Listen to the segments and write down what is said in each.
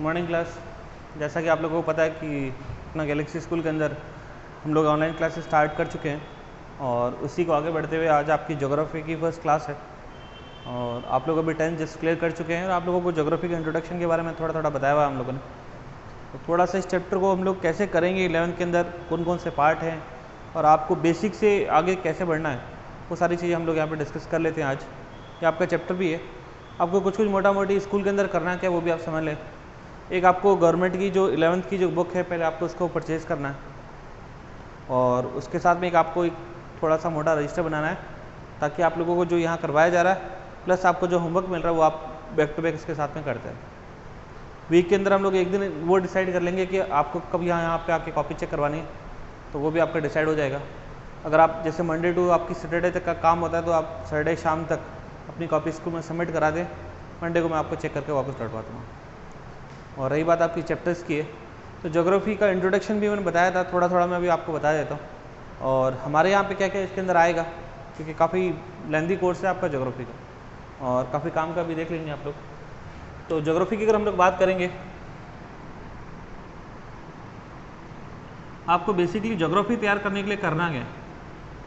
Morning class. जैसा कि आप लोगों को पता है कि अपना गैलेक्सी स्कूल के अंदर हम लोग ऑनलाइन क्लासेस स्टार्ट कर चुके हैं और उसी को आगे बढ़ते हुए आज आपकी ज्योग्राफी की फर्स्ट क्लास है और आप लोग अभी 10th जस्ट क्लियर कर चुके हैं और आप लोगों को ज्योग्राफी के इंट्रोडक्शन के बारे में थोड़ा थोड़ा बताया हुआ है हम लोगों ने। तो थोड़ा सा इस चैप्टर को हम लोग कैसे करेंगे, 11th के अंदर कौन कौन से पार्ट हैं और आपको बेसिक से आगे कैसे बढ़ना है, वो सारी चीज़ें हम लोग यहाँ पर डिस्कस कर लेते हैं। आज ये आपका चैप्टर भी है, आपको कुछ मोटा मोटी स्कूल के अंदर करना है क्या वो भी आप समझ लें। एक आपको गवर्नमेंट की जो 11th की जो बुक है पहले आपको उसको परचेज़ करना है और उसके साथ में एक आपको एक थोड़ा सा मोटा रजिस्टर बनाना है ताकि आप लोगों को जो यहाँ करवाया जा रहा है प्लस आपको जो होमवर्क मिल रहा है वो आप बैक टू बैक इसके साथ में करते हैं। वीक के अंदर हम लोग एक दिन वो डिसाइड कर लेंगे कि आपको कब यहाँ पे आके कॉपी चेक करवानी है, तो वो भी आपका डिसाइड हो जाएगा। अगर आप जैसे मंडे टू आपकी सैटरडे तक का काम होता है तो आप सैटरडे शाम तक अपनी कॉपी स्कूल में सबमिट करा दें, मंडे को मैं आपको चेक करके वापस लौटवा दूँगा। और रही बात आपकी चैप्टर्स की है, तो ज्योग्राफी का इंट्रोडक्शन भी मैंने बताया था, थोड़ा थोड़ा मैं अभी आपको बता देता हूँ और हमारे यहाँ पे क्या क्या इसके अंदर आएगा, क्योंकि काफ़ी लेंथी कोर्स है आपका ज्योग्राफी का और काफ़ी काम का भी देख लेंगे आप लोग। तो ज्योग्राफी की अगर हम लोग बात करेंगे, आपको बेसिकली ज्योग्राफी तैयार करने के लिए करना क्या है,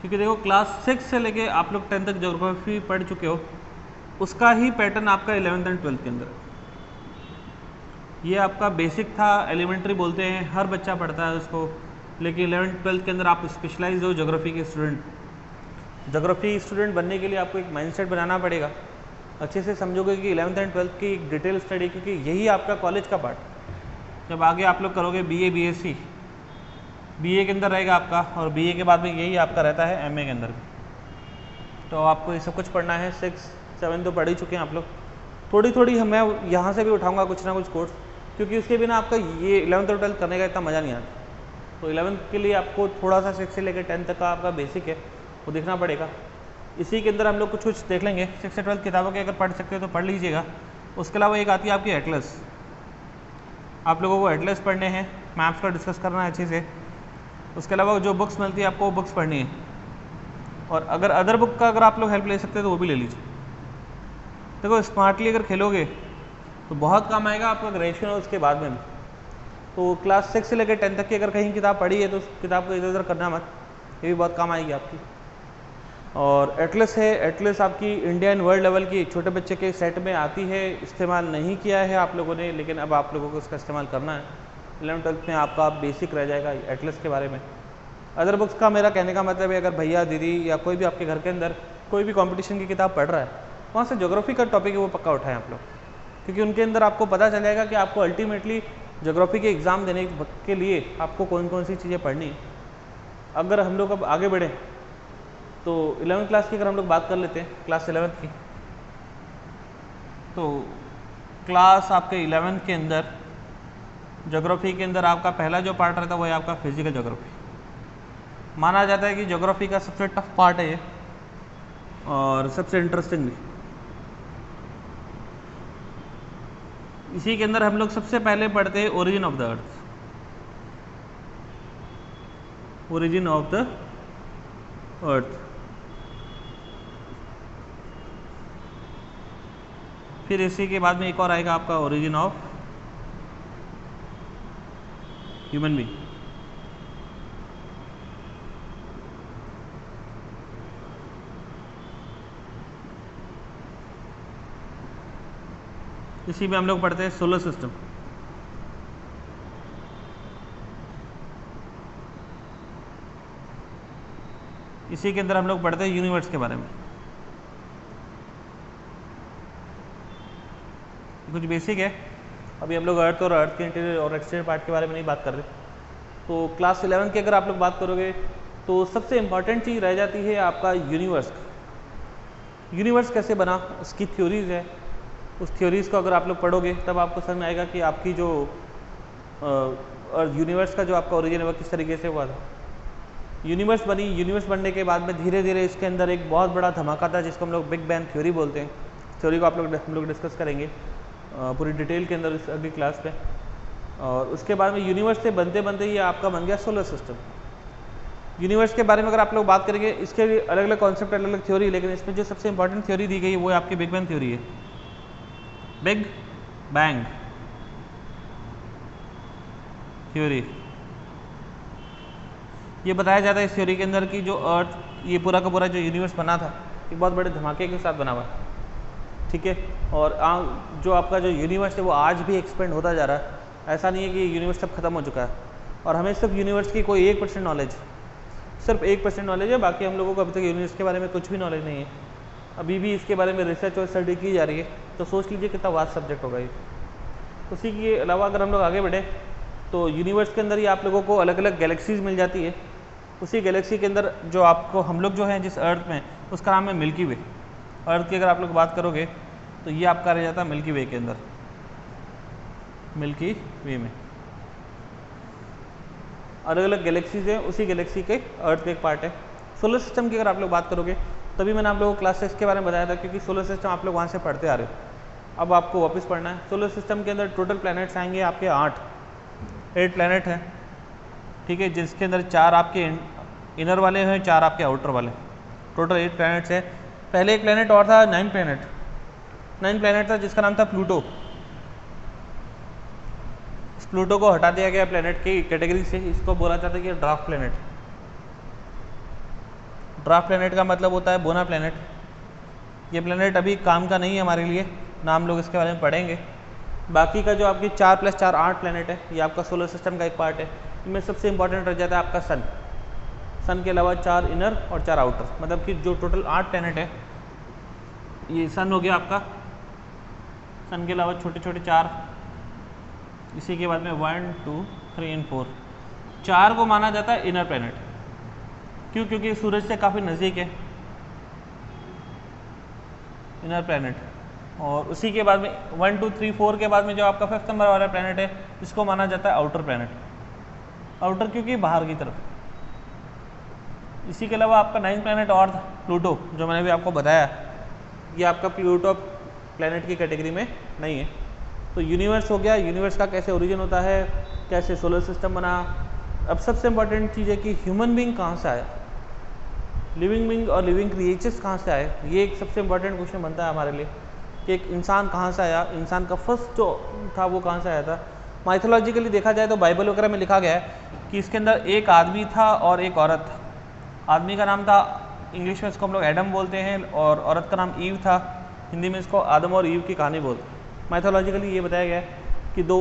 क्योंकि देखो क्लास 6 से लेके आप लोग 10th तक ज्योग्राफी पढ़ चुके हो, उसका ही पैटर्न आपका 11th एंड 12th के अंदर। ये आपका बेसिक था, एलिमेंट्री बोलते हैं, हर बच्चा पढ़ता है उसको, लेकिन 11th 12th के अंदर आप स्पेशलाइज हो ज्योग्राफी के स्टूडेंट। ज्योग्राफी स्टूडेंट बनने के लिए आपको एक माइंडसेट बनाना पड़ेगा, अच्छे से समझोगे कि 11th एंड 12th की एक डिटेल स्टडी, क्योंकि यही आपका कॉलेज का पार्ट। जब आगे आप लोग करोगे BA BSc, BA के अंदर रहेगा आपका और BA के बाद में यही आपका रहता है MA के अंदर भी। तो आपको ये सब कुछ पढ़ना है। 6 7 तो पढ़ ही चुके हैं आप लोग, थोड़ी थोड़ी मैं यहाँ से भी उठाऊँगा कुछ ना कुछ कोर्स, क्योंकि उसके बिना आपका ये 11th और 12th करने का इतना मज़ा नहीं आता। तो 11th के लिए आपको थोड़ा सा 6 से लेकर 10th तक का आपका बेसिक है वो देखना पड़ेगा। इसी के अंदर हम लोग कुछ कुछ देख लेंगे। 6 से 12th किताबों के अगर पढ़ सकते हो तो पढ़ लीजिएगा। उसके अलावा एक आती है आपकी एटलस, आप लोगों को एटलस पढ़ने हैं, मैप्स का डिस्कस करना है अच्छे से। उसके अलावा जो बुक्स मिलती है आपको वो बुक्स पढ़नी है और अगर अदर बुक का अगर आप लोग हेल्प ले सकते हैं तो वो भी ले लीजिए। देखो स्मार्टली अगर खेलोगे तो बहुत काम आएगा आपका ग्रेजुएशन और उसके बाद में भी। तो क्लास 6 से लेकर 10th तक की अगर कहीं किताब पढ़ी है तो उस किताब को इधर उधर करना मत, ये भी बहुत काम आएगी आपकी। और एटलस है, एटलस आपकी इंडिया एंड वर्ल्ड लेवल की छोटे बच्चे के सेट में आती है, इस्तेमाल नहीं किया है आप लोगों ने, लेकिन अब आप लोगों को उसका इस्तेमाल करना है। 11th 12th में आपका बेसिक रह जाएगा एटलस के बारे में। अदर बुक्स का मेरा कहने का मतलब है, अगर भैया दीदी या कोई भी आपके घर के अंदर कोई भी कंपटीशन की किताब पढ़ रहा है, वहाँ से ज्योग्राफी का टॉपिक है वो पक्का उठाएं आप लोग, क्योंकि उनके अंदर आपको पता चल जाएगा कि आपको अल्टीमेटली ज्योग्राफी के एग्ज़ाम देने के लिए आपको कौन कौन सी चीज़ें पढ़नी है। अगर हम लोग अब आगे बढ़ें तो 11th क्लास की अगर हम लोग बात कर लेते हैं, क्लास 11th की, तो क्लास आपके 11th के अंदर ज्योग्राफी के अंदर आपका पहला जो पार्ट रहता है वो है आपका फिजिकल ज्योग्राफी। माना जाता है कि ज्योग्राफी का सबसे टफ पार्ट है ये और सबसे इंटरेस्टिंग भी। इसी के अंदर हम लोग सबसे पहले पढ़ते हैं origin of the earth, origin of the earth. फिर इसी के बाद में एक और आएगा आपका ओरिजिन ऑफ ह्यूमन बीइंग। इसी में हम लोग पढ़ते हैं सोलर सिस्टम। इसी के अंदर हम लोग पढ़ते हैं यूनिवर्स के बारे में। कुछ बेसिक है, अभी हम लोग अर्थ और अर्थ के इंटीरियर और एक्सटीरियर पार्ट के बारे में नहीं बात कर रहे। तो क्लास 11 की अगर आप लोग बात करोगे तो सबसे इम्पॉर्टेंट चीज़ रह जाती है आपका यूनिवर्स। यूनिवर्स कैसे बना, उसकी थ्योरीज है, उस थ्योरीज़ को अगर आप लोग पढ़ोगे तब आपको समझ में आएगा कि आपकी जो यूनिवर्स का जो आपका ओरिजिन है वो किस तरीके से हुआ था। यूनिवर्स बनी, यूनिवर्स बनने के बाद में धीरे धीरे इसके अंदर एक बहुत बड़ा धमाका था जिसको हम लोग बिग बैंग थ्योरी बोलते हैं। थ्योरी को हम लोग डिस्कस करेंगे पूरी डिटेल के अंदर इस अगली क्लास पे। और उसके बाद में यूनिवर्स से बनते बनते ये आपका बन गया सोलर सिस्टम। यूनिवर्स के बारे में अगर आप लोग बात करेंगे, इसके भी अलग अलग कॉन्सेप्ट, अलग अलग थ्योरी, लेकिन इसमें जो सबसे इंपॉर्टेंट थ्योरी दी गई है वो आपकी बिग बैंग थ्योरी है। Big bang theory. ये बताया जाता है इस थ्योरी के अंदर कि जो अर्थ, ये पूरा का पूरा जो यूनिवर्स बना था एक बहुत बड़े धमाके के साथ बना हुआ है, ठीक है। और जो आपका जो यूनिवर्स है वो आज भी एक्सपेंड होता जा रहा है। ऐसा नहीं है कि यूनिवर्स सब खत्म हो चुका है। और हमें सिर्फ यूनिवर्स की कोई 1% नॉलेज, सिर्फ 1% नॉलेज है, बाकी हम लोगों को अभी तक यूनिवर्स के बारे में कुछ भी नॉलेज नहीं है। अभी भी इसके बारे में रिसर्च और स्टडी की जा रही है, तो सोच लीजिए कितना वास्ट सब्जेक्ट होगा ये। उसी के अलावा अगर हम लोग आगे बढ़े तो यूनिवर्स के अंदर ही आप लोगों को अलग अलग गैलेक्सीज मिल जाती है। उसी गैलेक्सी के अंदर जो आपको, हम लोग जो हैं जिस अर्थ में, उसका नाम है मिल्की वे। अर्थ की अगर आप लोग बात करोगे तो ये आपका रह जाता है मिल्की वे के अंदर, मिल्की वे में अलग अलग गैलेक्सीज हैं, उसी गैलेक्सी के अर्थ का एक पार्ट है। सोलर सिस्टम की अगर आप लोग बात करोगे, तभी मैंने आप लोगों को क्लास 6 के बारे में बताया था, क्योंकि सोलर सिस्टम आप लोग वहाँ से पढ़ते आ रहे हो। अब आपको वापस पढ़ना है। सोलर सिस्टम के अंदर टोटल प्लैनेट्स आएंगे आपके 8 प्लैनेट हैं, ठीक है, जिसके अंदर 4 आपके इनर वाले हैं, 4 आपके आउटर वाले, टोटल 8 प्लैनेट्स है। पहले एक प्लैनेट और था, 9 प्लैनेट था, जिसका नाम था प्लूटो। इस प्लूटो को हटा दिया गया प्लैनेट की कैटेगरी से। इसको बोला जाता है कि ड्राफ्ट प्लैनेट। ड्राफ्ट प्लैनेट का मतलब होता है बोना प्लैनेट। ये प्लैनेट अभी काम का नहीं है हमारे लिए, ना हम लोग इसके बारे में पढ़ेंगे। बाकी का जो आपकी 4 + 4 8 प्लैनेट है, ये आपका सोलर सिस्टम का एक पार्ट है। इनमें सबसे इंपॉर्टेंट रह जाता है आपका सन। सन के अलावा 4 इनर और 4 आउटर, मतलब कि जो टोटल 8 प्लैनेट है, ये सन हो गया आपका। सन के अलावा छोटे छोटे 4, इसी के बाद में 1 2 3 और 4, 4 को माना जाता है इनर प्लैनेट। क्यों? क्योंकि सूरज से काफ़ी नज़दीक है, इनर प्लैनेट। और उसी के बाद में 1 2 3 4 के बाद में जो आपका 5th नंबर वाला प्लैनेट है, इसको माना जाता है आउटर प्लैनेट। आउटर क्योंकि बाहर की तरफ। इसी के अलावा आपका 9th प्लैनेट और था प्लूटो, जो मैंने भी आपको बताया, ये आपका प्लूटो प्लैनेट की कैटेगरी में नहीं है। तो यूनिवर्स हो गया, यूनिवर्स का कैसे ओरिजिन होता है, कैसे सोलर सिस्टम बना। अब सबसे इंपॉर्टेंट चीज़ है कि ह्यूमन बीइंग कहाँ से आया, लिविंग बीइंग और लिविंग क्रिएचर्स कहाँ से आए। ये एक सबसे इंपॉर्टेंट क्वेश्चन बनता है हमारे लिए कि एक इंसान कहाँ से आया, इंसान का फर्स्ट जो था वो कहाँ से आया था। माइथोलॉजिकली देखा जाए तो बाइबल वगैरह में लिखा गया है कि इसके अंदर एक आदमी था और एक औरत था। आदमी का नाम था, इंग्लिश में इसको हम लोग एडम बोलते हैं, और औरत का नाम ईव था। हिंदी में इसको आदम और ईव की कहानी बोलते हैं। माइथोलॉजिकली ये बताया गया है कि दो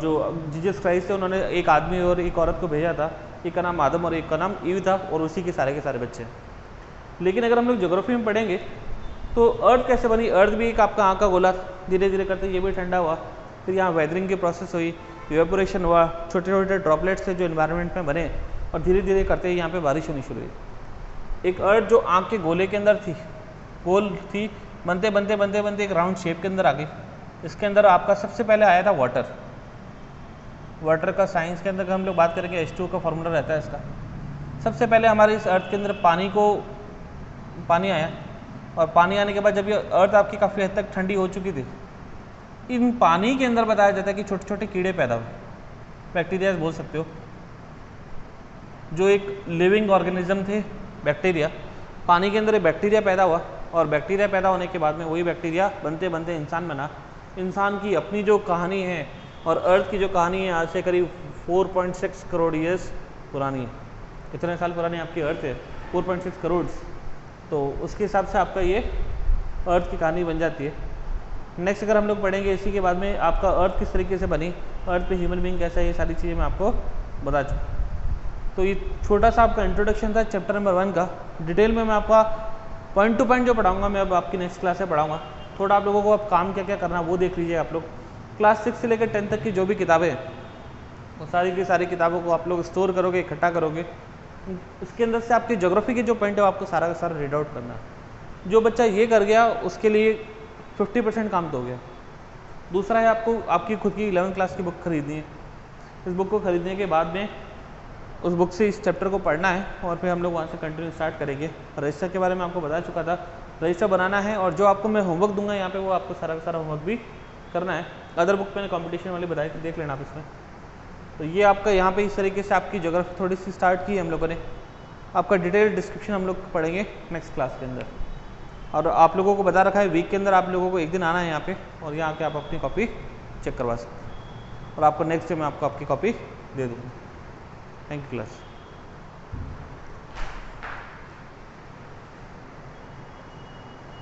जो जीसस क्राइस्ट थे, उन्होंने एक आदमी और एक औरत को भेजा था। एक का नाम आदम और एक का नाम ईव था, और उसी के सारे बच्चे। लेकिन अगर हम लोग ज्योग्राफी में पढ़ेंगे तो अर्थ कैसे बनी। अर्थ भी एक आपका आँख का गोला, धीरे धीरे करते ये भी ठंडा हुआ, फिर यहाँ वेदरिंग की प्रोसेस हुई, इवेपोरेशन हुआ, छोटे छोटे ड्रॉपलेट्स थे जो इन्वायरमेंट में बने, और धीरे धीरे करते यहाँ पे बारिश होनी शुरू हुई। एक अर्थ जो आँख के गोले के अंदर थी, गोल थी, बनते बनते बनते बनते एक राउंड शेप के अंदर आ गई। इसके अंदर आपका सबसे पहले आया था वाटर। वाटर का साइंस के अंदर हम लोग बात करेंगे, H2O का फॉर्मूला रहता है इसका। सबसे पहले हमारे इस अर्थ के अंदर पानी आया, और पानी आने के बाद जब ये अर्थ आपकी काफ़ी हद तक ठंडी हो चुकी थी, इन पानी के अंदर बताया जाता है कि छोटे छोटे कीड़े पैदा हुए, बैक्टीरिया बोल सकते हो, जो एक लिविंग ऑर्गेनिज्म थे, बैक्टीरिया। पानी के अंदर एक बैक्टीरिया पैदा हुआ, और बैक्टीरिया पैदा होने के बाद में वही बैक्टीरिया बनते बनते इंसान बना। इंसान की अपनी जो कहानी है और अर्थ की जो कहानी है, आज से करीब 4.6 करोड़ ईयर्स पुरानी है। कितने साल पुरानी आपकी अर्थ है? 4.6 करोड़। तो उसके हिसाब से आपका ये अर्थ की कहानी बन जाती है। नेक्स्ट अगर हम लोग पढ़ेंगे इसी के बाद में आपका अर्थ किस तरीके से बनी, अर्थ पे ह्यूमन बीइंग कैसा है, ये सारी चीज़ें मैं आपको बता चुका। तो ये छोटा सा आपका इंट्रोडक्शन था चैप्टर नंबर 1 का। डिटेल में मैं आपका पॉइंट टू पॉइंट जो पढ़ाऊंगा, मैं अब आपकी नेक्स्ट क्लास में पढ़ाऊंगा। थोड़ा आप लोगों को अब काम क्या क्या करना वो देख लीजिए। आप लोग क्लास 6 से लेकर 10 तक की जो भी किताबें हैं, वो सारी की सारी किताबों को आप लोग स्टोर करोगे, इकट्ठा करोगे। इसके अंदर से आपकी ज्योग्राफी के जो पॉइंट है वो आपको सारा का सारा रीड आउट करना है। जो बच्चा ये कर गया उसके लिए 50% काम तो हो गया। दूसरा है आपको आपकी खुद की 11th क्लास की बुक खरीदनी है। इस बुक को खरीदने के बाद में उस बुक से इस चैप्टर को पढ़ना है, और फिर हम लोग वहाँ से कंटिन्यू स्टार्ट करेंगे। रजिस्टर के बारे में आपको बता चुका था, रजिस्टर बनाना है, और जो आपको मैं होमवर्क दूंगा यहाँ पे वो आपको सारा का सारा होमवर्क भी करना है। अदर बुक मैंने कंपटीशन वाली बताई थी, देख लेना आप इसमें। तो ये आपका यहाँ पे इस तरीके से आपकी ज्योग्राफी थोड़ी सी स्टार्ट की हम लोगों ने। आपका डिटेल डिस्क्रिप्शन हम लोग पढ़ेंगे नेक्स्ट क्लास के अंदर। और आप लोगों को बता रखा है वीक के अंदर आप लोगों को एक दिन आना है यहाँ पे, और यहाँ आके आप अपनी कॉपी चेक करवा सकते हैं। और आपको नेक्स्ट डे मैं आपको आपकी कॉपी दे दूँगा। Thank you class.